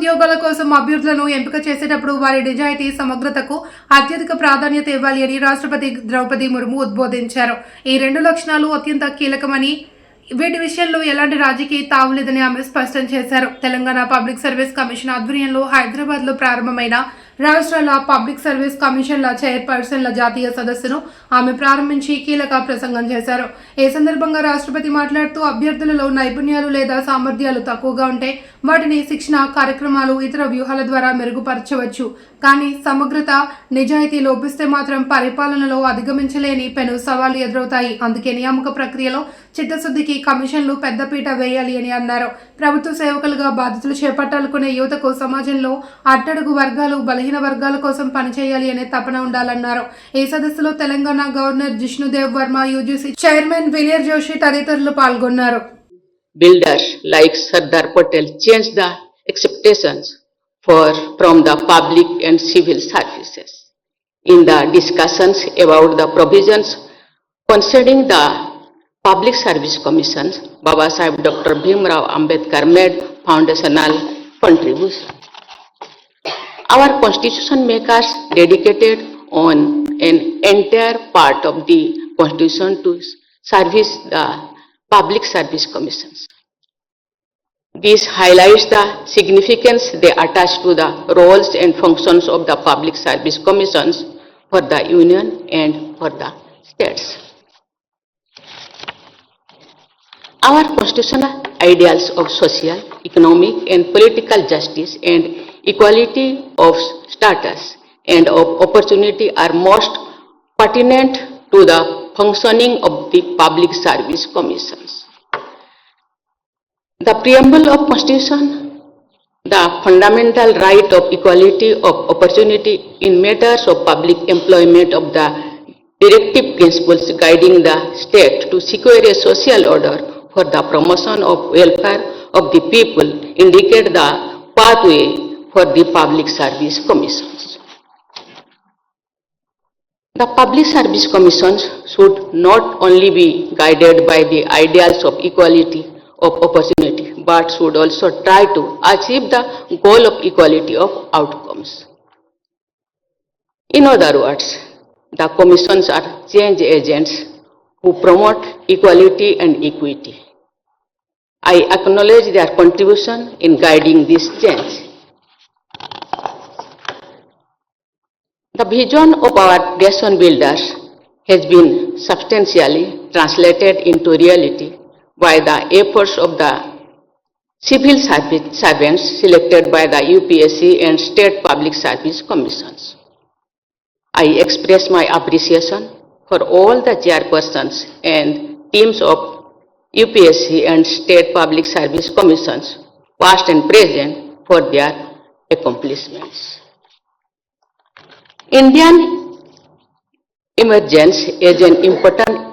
ఉద్యోగాల కోసం అభ్యర్థులను ఎంపిక చేసేటప్పుడు వారి నిజాయితీ సమగ్రతకు అత్యధిక ప్రాధాన్యత ఇవ్వాలి అని రాష్ట్రపతి ద్రౌపది ముర్ము ఉద్బోధించారు. ఈ 2 లక్షణాలు అత్యంత కీలకమని, వీటి విషయంలో ఎలాంటి రాజకీయ తావులేదని ఆమె స్పష్టం చేశారు. తెలంగాణ పబ్లిక్ సర్వీస్ కమిషన్ ఆధ్వర్యంలో హైదరాబాద్లో ప్రారంభమైన రాష్ట్రాల పబ్లిక్ సర్వీస్ కమిషన్ల చైర్పర్సన్ల జాతీయ సదస్సును ఆమె ప్రారంభించి కీలక ప్రసంగం చేశారు. ఈ సందర్భంగా రాష్ట్రపతి మాట్లాడుతూ అభ్యర్థులలో నైపుణ్యాలు లేదా సామర్థ్యాలు తక్కువగా ఉంటే వాటిని శిక్షణ కార్యక్రమాలు, ఇతర వ్యూహాల ద్వారా మెరుగుపరచవచ్చు. కానీ సమగ్రత, నిజాయితీ లోపిస్తే మాత్రం పరిపాలనలో అధిగమించలేని పెను సవాళ్లు ఎదురవుతాయి. అందుకే నియామక ప్రక్రియలో చిత్తశుద్ధికి కమిషన్లు పెద్దపీట వేయాలి అని అన్నారు. ప్రభుత్వ సేవకులుగా బాధ్యతలు చేపట్టాలనుకునే యువతకు సమాజంలో అట్టడుగు వర్గాలు, బలహీన వర్గాల కోసం పనిచేయాలి అనే తపన ఉండాలన్నారు. ఈ సదస్సులో Telangana governor Jishnu Dev Varma, UGC chairman Vinay Joshi తదితరులు పాల్గొన్నారు. Builders like Sardar Patel changed the expectations from the public and civil services. In the discussions about the provisions concerning the Public Service Commissions, Baba Sahib Dr. Bhimrao Ambedkar made foundational contribution. Our constitution makers dedicated on an entire part of the constitution to service the Public Service Commissions. This highlights the significance they attach to the roles and functions of the Public Service Commissions for the Union and for the states. Our constitutional ideals of social, economic and political justice and equality of status and of opportunity are most pertinent to the functioning of the Public Service Commissions. The preamble of Constitution, the fundamental right of equality of opportunity in matters of public employment of the directive principles guiding the state to secure a social order for the promotion of welfare of the people indicate the pathway for the Public Service Commissions. The Public Service Commissions should not only be guided by the ideals of equality of opportunity, but should also try to achieve the goal of equality of outcomes. In other words, the commissions are change agents who promote equality and equity. I acknowledge their contribution in guiding this change. The vision of our nation builders has been substantially translated into reality by the efforts of the civil servants selected by the UPSC and State Public Service Commissions. I express my appreciation for all the chairpersons and teams of UPSC and State Public Service Commissions, past and present, for their accomplishments. Indian emergence as an important